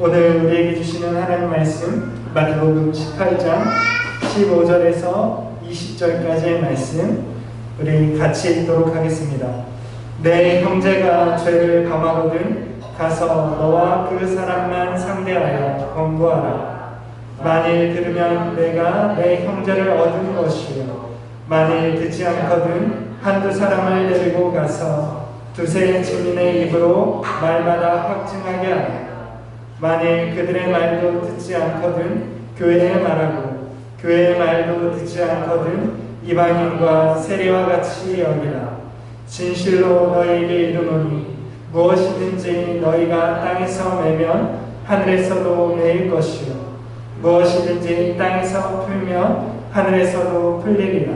오늘 우리에게 주시는 하나님 말씀 마태복음 18장 15절에서 20절까지의 말씀 우리 같이 읽도록 하겠습니다. 내 형제가 죄를 범하거든 가서 너와 그 사람만 상대하여 권고하라. 만일 들으면 내가 내 형제를 얻은 것이요 만일 듣지 않거든 한두 사람을 데리고 가서 두세 증인의 입으로 말마다 확증하게 하라. 만일 그들의 말도 듣지 않거든 교회에 말하고 교회의 말도 듣지 않거든 이방인과 세리와 같이 여기라. 진실로 너희에게 이르노니 무엇이든지 너희가 땅에서 매면 하늘에서도 매일 것이요 무엇이든지 땅에서 풀면 하늘에서도 풀리리라.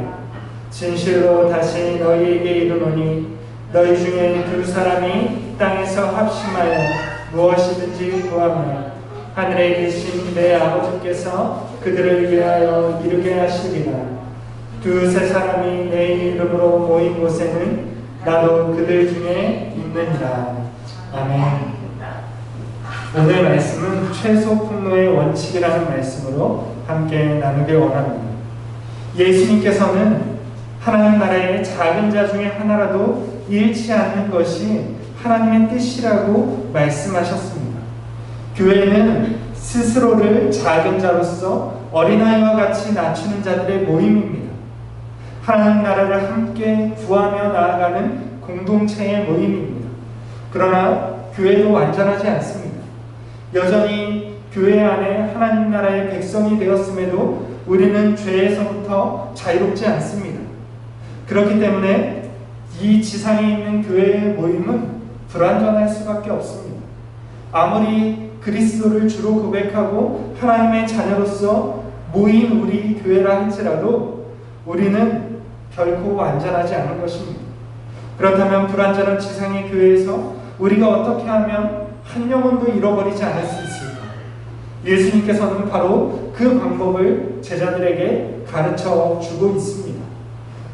진실로 다시 너희에게 이르노니 너희 중에 두 사람이 땅에서 합심하여 무엇이든지 구하면 하늘에 계신 내 아버지께서 그들을 위하여 이루게 하시리라. 두세 사람이 내 이름으로 모인 곳에는 나도 그들 중에 있느니라. 아멘. 오늘 말씀은 최소 폭로의 원칙이라는 말씀으로 함께 나누길 원합니다. 예수님께서는 하나님 나라의 작은 자 중에 하나라도 잃지 않는 것이 하나님의 뜻이라고 말씀하셨습니다. 교회는 스스로를 작은 자로서 어린아이와 같이 낮추는 자들의 모임입니다. 하나님 나라를 함께 구하며 나아가는 공동체의 모임입니다. 그러나 교회도 완전하지 않습니다. 여전히 교회 안에 하나님 나라의 백성이 되었음에도 우리는 죄에서부터 자유롭지 않습니다. 그렇기 때문에 이 지상에 있는 교회의 모임은 불완전할 수밖에 없습니다. 아무리 그리스도를 주로 고백하고 하나님의 자녀로서 모인 우리 교회라 할지라도 우리는 결코 완전하지 않은 것입니다. 그렇다면 불완전한 지상의 교회에서 우리가 어떻게 하면 한 영혼도 잃어버리지 않을 수 있을까? 예수님께서는 바로 그 방법을 제자들에게 가르쳐 주고 있습니다.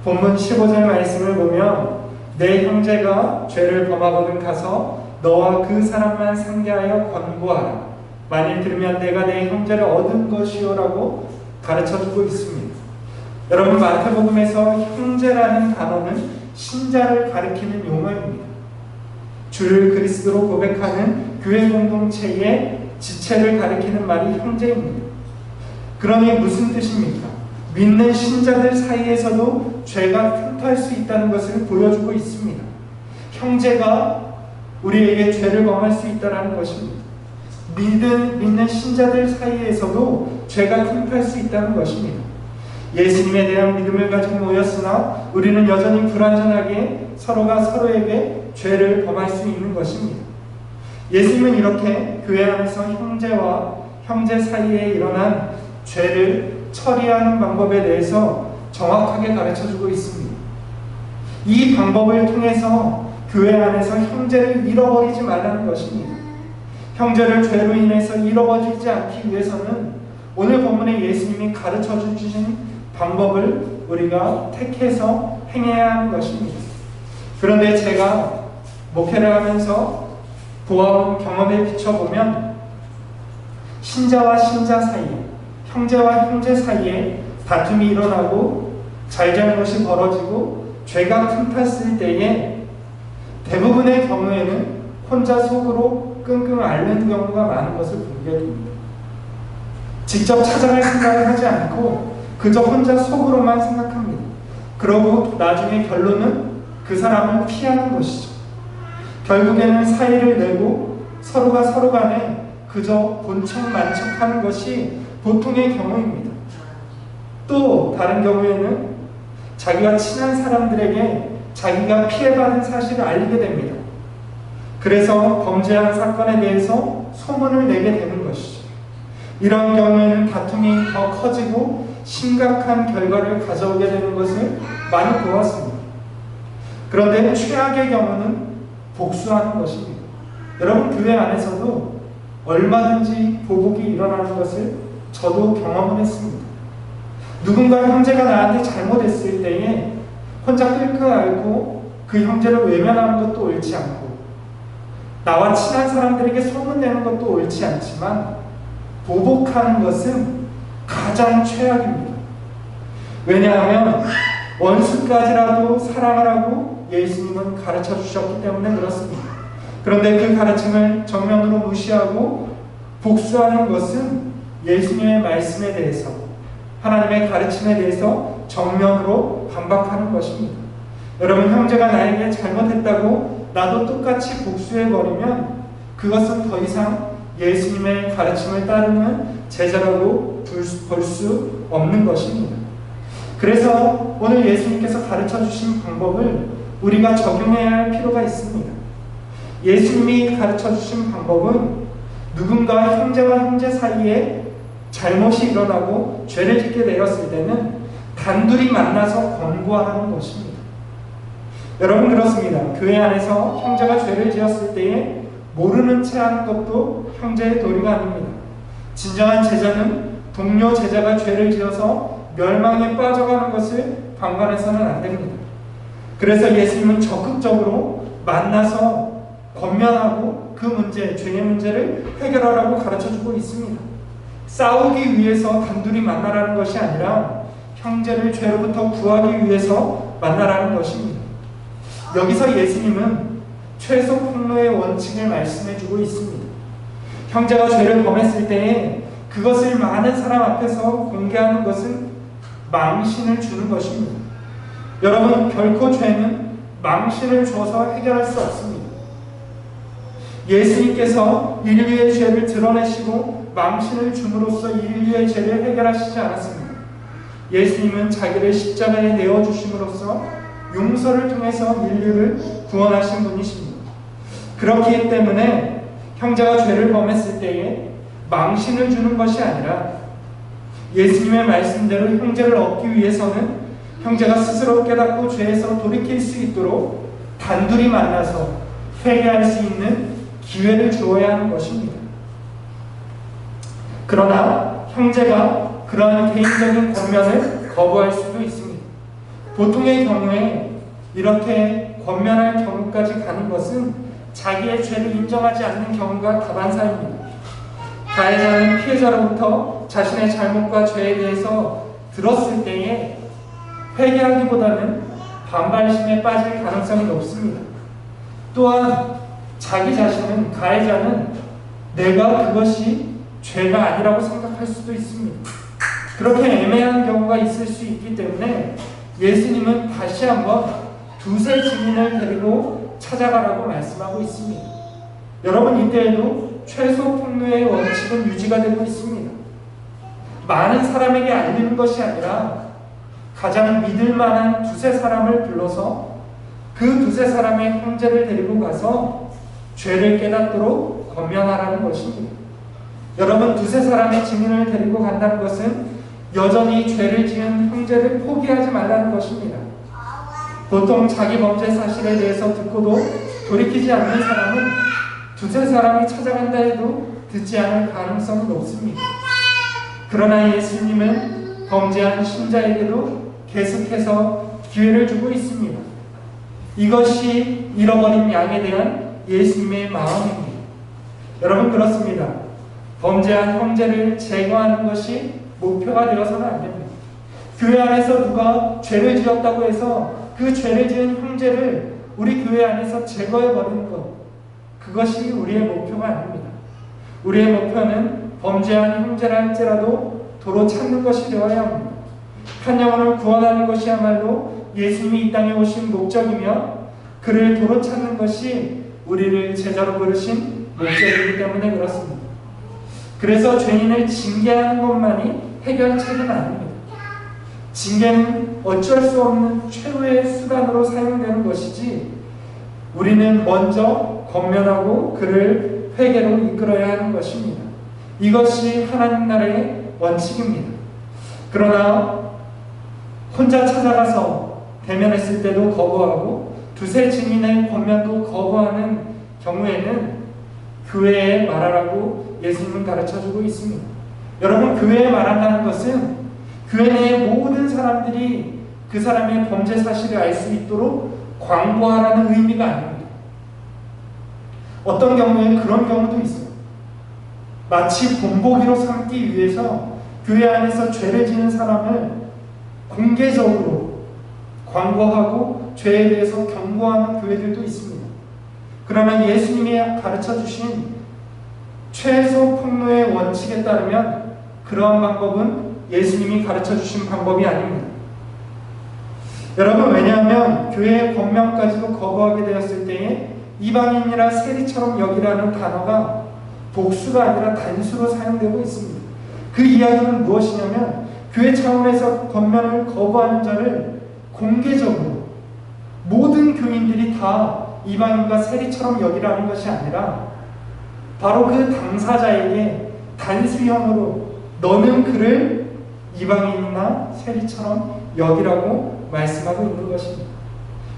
본문 15절 말씀을 보면 내 형제가 죄를 범하거든 가서 너와 그 사람만 상대하여 권고하라. 만일 들으면 내가 내 형제를 얻은 것이요라고 가르쳐주고 있습니다. 여러분, 마태복음에서 형제라는 단어는 신자를 가리키는 용어입니다. 주를 그리스도로 고백하는 교회 공동체의 지체를 가리키는 말이 형제입니다. 그러니 무슨 뜻입니까? 믿는 신자들 사이에서도 죄가 흉터할 수 있다는 것을 보여주고 있습니다. 형제가 우리에게 죄를 범할 수 있다는 것입니다. 믿는 신자들 사이에서도 죄가 흉터할 수 있다는 것입니다. 예수님에 대한 믿음을 가지고 모였으나 우리는 여전히 불완전하게 서로가 서로에게 죄를 범할 수 있는 것입니다. 예수님은 이렇게 교회 안에서 형제와 형제 사이에 일어난 죄를 처리하는 방법에 대해서 정확하게 가르쳐주고 있습니다. 이 방법을 통해서 교회 안에서 형제를 잃어버리지 말라는 것입니다. 형제를 죄로 인해서 잃어버리지 않기 위해서는 오늘 본문에 예수님이 가르쳐 주신 방법을 우리가 택해서 행해야 하는 것입니다. 그런데 제가 목회를 하면서 보아온 경험에 비춰보면 신자와 신자 사이에, 형제와 형제 사이에 다툼이 일어나고 잘잘못이 벌어지고 죄가 흠탔을 때에 대부분의 경우에는 혼자 속으로 끙끙 앓는 경우가 많은 것을 보게 됩니다. 직접 찾아갈 생각을 하지 않고 그저 혼자 속으로만 생각합니다. 그러고 나중에 결론은 그 사람을 피하는 것이죠. 결국에는 사이를 내고 서로가 서로 간에 그저 본척만척하는 것이 보통의 경우입니다. 또 다른 경우에는 자기가 친한 사람들에게 자기가 피해받은 사실을 알리게 됩니다. 그래서 범죄한 사건에 대해서 소문을 내게 되는 것이죠. 이런 경우에는 다툼이 더 커지고 심각한 결과를 가져오게 되는 것을 많이 보았습니다. 그런데 최악의 경우는 복수하는 것입니다. 여러분, 교회 안에서도 얼마든지 보복이 일어나는 것을 저도 경험을 했습니다. 누군가 형제가 나한테 잘못했을 때에 혼자 끙끙 앓고 그 형제를 외면하는 것도 옳지 않고 나와 친한 사람들에게 소문내는 것도 옳지 않지만 보복하는 것은 가장 최악입니다. 왜냐하면 원수까지라도 사랑하라고 예수님은 가르쳐 주셨기 때문에 그렇습니다. 그런데 그 가르침을 정면으로 무시하고 복수하는 것은 예수님의 말씀에 대해서, 하나님의 가르침에 대해서 정면으로 반박하는 것입니다. 여러분, 형제가 나에게 잘못했다고 나도 똑같이 복수해버리면 그것은 더 이상 예수님의 가르침을 따르는 제자라고 볼 수 없는 것입니다. 그래서 오늘 예수님께서 가르쳐 주신 방법을 우리가 적용해야 할 필요가 있습니다. 예수님이 가르쳐 주신 방법은 누군가 형제와 형제 사이에 잘못이 일어나고 죄를 짓게 되었을 때는 단둘이 만나서 권고하라는 것입니다. 여러분, 그렇습니다. 교회 안에서 형제가 죄를 지었을 때에 모르는 채 하는 것도 형제의 도리가 아닙니다. 진정한 제자는 동료 제자가 죄를 지어서 멸망에 빠져가는 것을 방관해서는 안 됩니다. 그래서 예수님은 적극적으로 만나서 권면하고 그 문제, 죄의 문제를 해결하라고 가르쳐주고 있습니다. 싸우기 위해서 단둘이 만나라는 것이 아니라 형제를 죄로부터 구하기 위해서 만나라는 것입니다. 여기서 예수님은 최소 폭로의 원칙을 말씀해주고 있습니다. 형제가 죄를 범했을 때에 그것을 많은 사람 앞에서 공개하는 것은 망신을 주는 것입니다. 여러분, 결코 죄는 망신을 줘서 해결할 수 없습니다. 예수님께서 인류의 죄를 드러내시고 망신을 줌으로써 인류의 죄를 해결하시지 않았습니다. 예수님은 자기를 십자가에 내어주심으로써 용서를 통해서 인류를 구원하신 분이십니다. 그렇기 때문에 형제가 죄를 범했을 때에 망신을 주는 것이 아니라 예수님의 말씀대로 형제를 얻기 위해서는 형제가 스스로 깨닫고 죄에서 돌이킬 수 있도록 단둘이 만나서 회개할 수 있는 기회를 주어야 하는 것입니다. 그러나 형제가 그러한 개인적인 권면을 거부할 수도 있습니다. 보통의 경우에 이렇게 권면할 경우까지 가는 것은 자기의 죄를 인정하지 않는 경우가 다반사입니다. 가해자는 피해자로부터 자신의 잘못과 죄에 대해서 들었을 때에 회개하기보다는 반발심에 빠질 가능성이 높습니다. 또한 자기 자신은, 가해자는 내가 그것이 죄가 아니라고 생각할 수도 있습니다. 그렇게 애매한 경우가 있을 수 있기 때문에 예수님은 다시 한번 두세 증인을 데리고 찾아가라고 말씀하고 있습니다. 여러분, 이때에도 최소 폭로의 원칙은 유지가 되고 있습니다. 많은 사람에게 알리는 것이 아니라 가장 믿을 만한 두세 사람을 불러서 그 두세 사람의 형제를 데리고 가서 죄를 깨닫도록 권면하라는 것입니다. 여러분, 두세 사람의 증인을 데리고 간다는 것은 여전히 죄를 지은 형제를 포기하지 말라는 것입니다. 보통 자기 범죄 사실에 대해서 듣고도 돌이키지 않는 사람은 두세 사람이 찾아간다 해도 듣지 않을 가능성이 높습니다. 그러나 예수님은 범죄한 신자에게도 계속해서 기회를 주고 있습니다. 이것이 잃어버린 양에 대한 예수님의 마음입니다. 여러분, 그렇습니다. 범죄한 형제를 제거하는 것이 목표가 되어서는 안 됩니다. 교회 안에서 누가 죄를 지었다고 해서 그 죄를 지은 형제를 우리 교회 안에서 제거해버리는 것, 그것이 우리의 목표가 아닙니다. 우리의 목표는 범죄한 형제라 할지라도 도로 찾는 것이 되어야 합니다. 한 영혼을 구원하는 것이야말로 예수님이 이 땅에 오신 목적이며 그를 도로 찾는 것이 우리를 제자로 부르신 목적이기 때문에 그렇습니다. 그래서 죄인을 징계하는 것만이 해결책은 아닙니다. 징계는 어쩔 수 없는 최후의 수단으로 사용되는 것이지 우리는 먼저 권면하고 그를 회개로 이끌어야 하는 것입니다. 이것이 하나님 나라의 원칙입니다. 그러나 혼자 찾아가서 대면했을 때도 거부하고 두세 증인의 권면도 거부하는 경우에는 교회에 말하라고 예수님은 가르쳐주고 있습니다. 여러분, 교회에 말한다는 것은 교회 내의 모든 사람들이 그 사람의 범죄 사실을 알 수 있도록 광고하라는 의미가 아닙니다. 어떤 경우에 그런 경우도 있어요. 마치 본보기로 삼기 위해서 교회 안에서 죄를 지는 사람을 공개적으로 광고하고 죄에 대해서 경고하는 교회들도 있습니다. 그러나 예수님이 가르쳐 주신 최소 폭로의 원칙에 따르면 그러한 방법은 예수님이 가르쳐 주신 방법이 아닙니다. 여러분, 왜냐하면 교회의 권면까지도 거부하게 되었을 때에 이방인이라 세리처럼 여기라는 단어가 복수가 아니라 단수로 사용되고 있습니다. 그 이야기는 무엇이냐면 교회 차원에서 권면을 거부하는 자를 공개적으로 모든 교인들이 다 이방인과 세리처럼 여기라는 것이 아니라 바로 그 당사자에게 단수형으로 너는 그를 이방인이나 세리처럼 여기라고 말씀하고 있는 것입니다.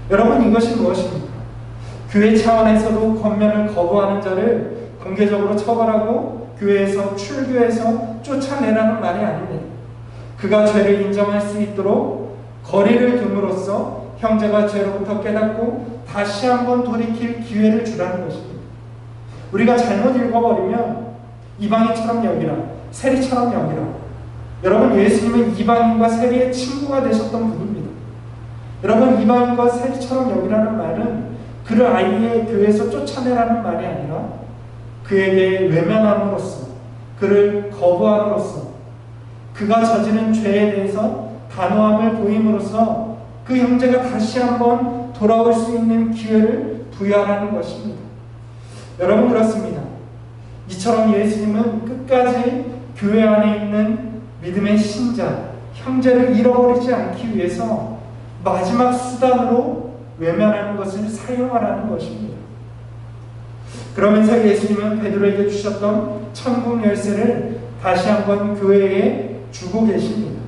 여러분, 이것이 무엇입니까? 교회 차원에서도 권면을 거부하는 자를 공개적으로 처벌하고 교회에서 출교해서 쫓아내라는 말이 아닙니다. 그가 죄를 인정할 수 있도록 거리를 둠으로써 형제가 죄로부터 깨닫고 다시 한번 돌이킬 기회를 주라는 것입니다. 우리가 잘못 읽어버리면 이방인처럼 여기라, 세리처럼 여기라. 여러분, 예수님은 이방인과 세리의 친구가 되셨던 분입니다. 여러분, 이방인과 세리처럼 여기라는 말은 그를 아예 교회에서 쫓아내라는 말이 아니라 그에게 외면함으로써, 그를 거부함으로써, 그가 저지른 죄에 대해서 단호함을 보임으로써 그 형제가 다시 한번 돌아올 수 있는 기회를 부여하라는 것입니다. 여러분, 그렇습니다. 이처럼 예수님은 끝까지 교회 안에 있는 믿음의 신자, 형제를 잃어버리지 않기 위해서 마지막 수단으로 외면하는 것을 사용하라는 것입니다. 그러면서 예수님은 베드로에게 주셨던 천국 열쇠를 다시 한번 교회에 주고 계십니다.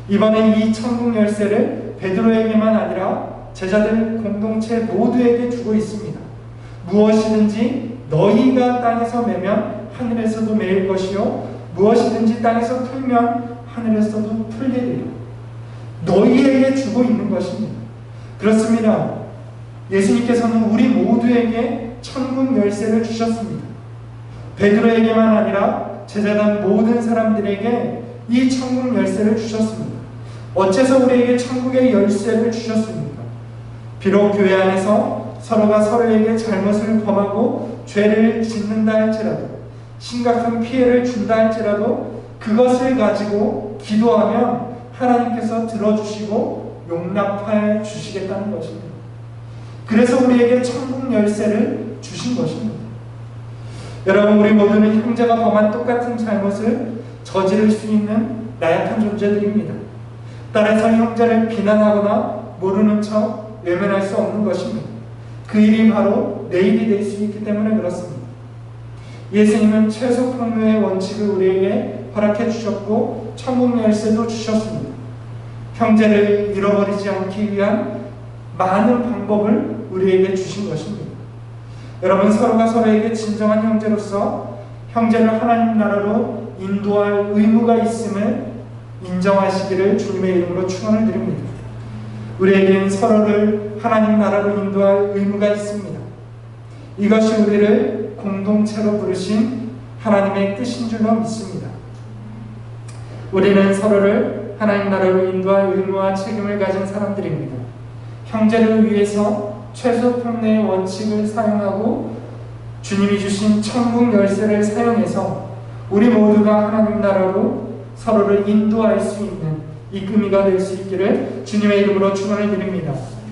이번엔 이 천국 열쇠를 베드로에게만 아니라 제자들 공동체 모두에게 주고 있습니다. 무엇이든지 너희가 땅에서 매면 하늘에서도 매일 것이요 무엇이든지 땅에서 풀면 하늘에서도 풀리리라. 너희에게 주고 있는 것입니다. 그렇습니다. 예수님께서는 우리 모두에게 천국 열쇠를 주셨습니다. 베드로에게만 아니라 제자단 모든 사람들에게 이 천국 열쇠를 주셨습니다. 어째서 우리에게 천국의 열쇠를 주셨습니까? 비록 교회 안에서 서로가 서로에게 잘못을 범하고 죄를 짓는다 할지라도, 심각한 피해를 준다 할지라도 그것을 가지고 기도하면 하나님께서 들어주시고 용납해 주시겠다는 것입니다. 그래서 우리에게 천국 열쇠를 주신 것입니다. 여러분, 우리 모두는 형제가 범한 똑같은 잘못을 저지를 수 있는 나약한 존재들입니다. 따라서 형제를 비난하거나 모르는 척 외면할 수 없는 것입니다. 그 일이 바로 내 일이 될 수 있기 때문에 그렇습니다. 예수님은 최소 폭로의 원칙을 우리에게 허락해 주셨고 천국 열쇠도 주셨습니다. 형제를 잃어버리지 않기 위한 많은 방법을 우리에게 주신 것입니다. 여러분, 서로가 서로에게 진정한 형제로서 형제를 하나님 나라로 인도할 의무가 있음을 인정하시기를 주님의 이름으로 축원을 드립니다. 우리에겐 서로를 하나님 나라로 인도할 의무가 있습니다. 이것이 우리를 공동체로 부르신 하나님의 뜻인 줄로 믿습니다. 우리는 서로를 하나님 나라로 인도할 의무와 책임을 가진 사람들입니다. 형제를 위해서 최소 폭로의 원칙을 사용하고 주님이 주신 천국 열쇠를 사용해서 우리 모두가 하나님 나라로 서로를 인도할 수 있는 이끌이가 될 수 있기를 주님의 이름으로 축원을 드립니다.